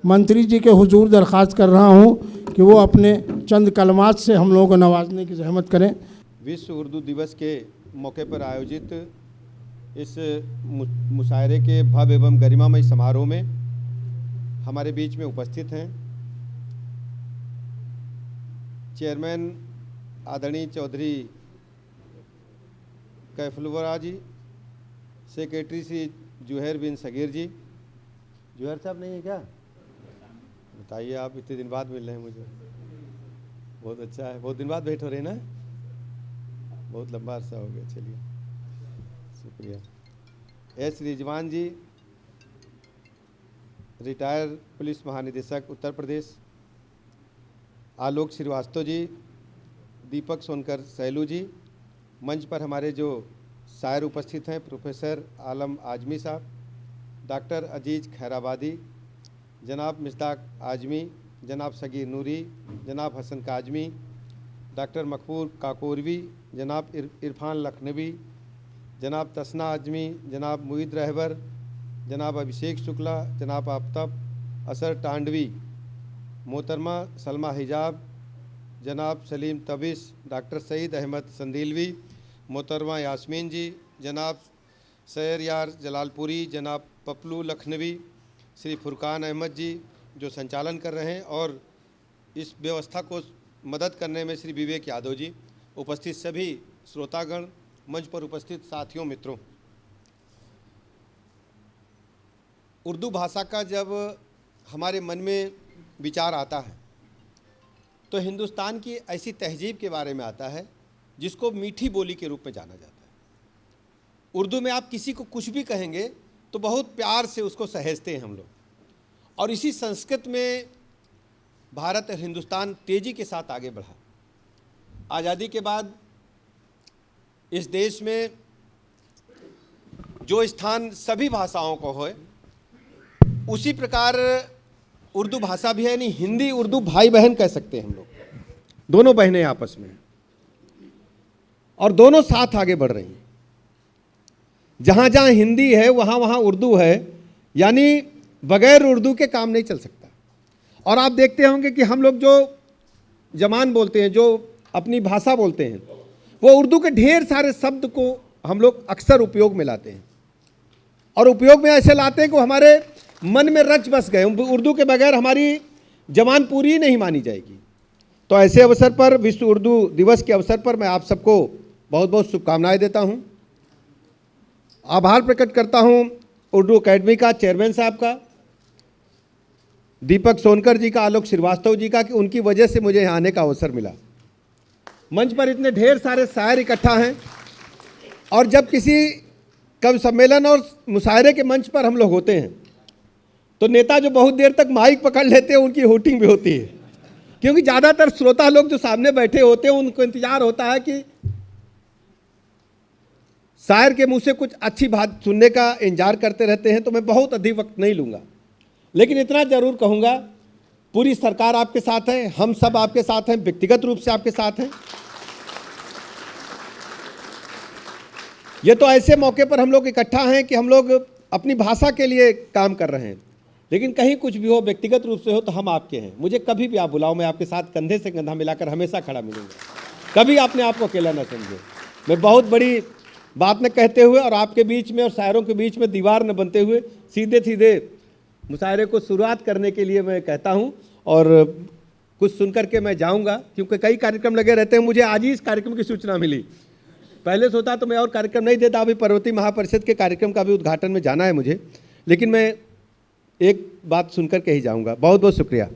मंत्री जी के हुजूर दरख्वास्त कर रहा हूं कि वो अपने चंद कलमात से हम लोगों को नवाजने की जहमत करें। विश्व उर्दू दिवस के मौके पर आयोजित इस मुशायरे के भव्य एवं गरिमामय समारोह में हमारे बीच में उपस्थित हैं चेयरमैन आदरणीय चौधरी कैफुलवरा जी, सेक्रेटरी श्री जुहैर बिन सगीर जी। जुहैर साहब नहीं है क्या? बताइए, आप इतने दिन बाद मिल रहे हैं मुझे, बहुत अच्छा है। बहुत दिन बाद भेंट हो रही है ना, बहुत लंबा अरसा हो गया। चलिए, शुक्रिया। एस रिजवान जी, रिटायर पुलिस महानिदेशक उत्तर प्रदेश। आलोक श्रीवास्तव जी, दीपक सोनकर सैलू जी। मंच पर हमारे जो शायर उपस्थित हैं, प्रोफेसर आलम आजमी साहब, डॉक्टर अजीज खैराबादी, जनाब मिस्ताक आजमी, जनाब सगीर नूरी, जनाब हसन काजमी, डॉक्टर मकबूल काकोरवी, जनाब इरफान लखनवी, जनाब तसना आजमी, जनाब मुईद रहबर, जनाब अभिषेक शुक्ला, जनाब आफ्ताब असर टांडवी, मोहतरमा सलमा हिजाब, जनाब सलीम तबिस, डॉक्टर सईद अहमद संदीलवी, मोहतरमा यास्मीन जी, जनाब सैर यार जलालपुरी, जनाब पपलू लखनवी, श्री फुरकान अहमद जी जो संचालन कर रहे हैं, और इस व्यवस्था को मदद करने में श्री विवेक यादव जी, उपस्थित सभी श्रोतागण, मंच पर उपस्थित साथियों, मित्रों। उर्दू भाषा का जब हमारे मन में विचार आता है तो हिंदुस्तान की ऐसी तहजीब के बारे में आता है जिसको मीठी बोली के रूप में जाना जाता है। उर्दू में आप किसी को कुछ भी कहेंगे तो बहुत प्यार से उसको सहेजते हैं हम लोग, और इसी संस्कृत में भारत और हिंदुस्तान तेज़ी के साथ आगे बढ़ा। आज़ादी के बाद इस देश में जो स्थान सभी भाषाओं को है, उसी प्रकार उर्दू भाषा भी है, यानी हिंदी उर्दू भाई बहन कह सकते हैं हम लोग, दोनों बहनें आपस में, और दोनों साथ आगे बढ़ रही हैं। जहाँ जहाँ हिंदी है वहाँ वहाँ उर्दू है, यानी बगैर उर्दू के काम नहीं चल सकता। और आप देखते होंगे कि हम लोग जो जबान बोलते हैं, जो अपनी भाषा बोलते हैं, वो उर्दू के ढेर सारे शब्द को हम लोग अक्सर उपयोग में लाते हैं, और उपयोग में ऐसे लाते हैं कि हमारे मन में रच बस गए। उर्दू के बगैर हमारी जबान पूरी ही नहीं मानी जाएगी। तो ऐसे अवसर पर, विश्व उर्दू दिवस के अवसर पर, मैं आप सबको बहुत बहुत शुभकामनाएं देता हूं। आभार प्रकट करता हूं उर्दू अकेडमी का चेयरमैन साहब का, दीपक सोनकर जी का, आलोक श्रीवास्तव जी का, कि उनकी वजह से मुझे यहाँ आने का अवसर मिला। मंच पर इतने ढेर सारे शायर इकट्ठा हैं, और जब किसी कवि सम्मेलन और मुशायरे के मंच पर हम लोग होते हैं तो नेता जो बहुत देर तक माइक पकड़ लेते हैं उनकी होटिंग भी होती है, क्योंकि ज़्यादातर श्रोता लोग जो सामने बैठे होते हैं उनको इंतजार होता है कि शायर के मुंह से कुछ अच्छी बात सुनने का इंतजार करते रहते हैं। तो मैं बहुत अधिक वक्त नहीं लूँगा, लेकिन इतना ज़रूर कहूँगा, पूरी सरकार आपके साथ है, हम सब आपके साथ हैं, व्यक्तिगत रूप से आपके साथ हैं। ये तो ऐसे मौके पर हम लोग इकट्ठा हैं कि हम लोग अपनी भाषा के लिए काम कर रहे हैं, लेकिन कहीं कुछ भी हो, व्यक्तिगत रूप से हो, तो हम आपके हैं। मुझे कभी भी आप बुलाओ, मैं आपके साथ कंधे से कंधा मिलाकर हमेशा खड़ा मिलूंगा। कभी आपने आपको अकेला ना समझो। मैं बहुत बड़ी बात न कहते हुए और आपके बीच में और शायरों के बीच में दीवार न बनते हुए सीधे सीधे मुशायरे को शुरुआत करने के लिए मैं कहता हूं, और कुछ सुन करके मैं जाऊंगा, क्योंकि कई कार्यक्रम लगे रहते हैं। मुझे आज ही इस कार्यक्रम की सूचना मिली, पहले सोचा तो मैं और कार्यक्रम नहीं देता, अभी पर्वतीय महापरिषद के कार्यक्रम का भी उद्घाटन में जाना है मुझे, लेकिन मैं एक बात सुनकर के ही जाऊंगा। बहुत बहुत शुक्रिया।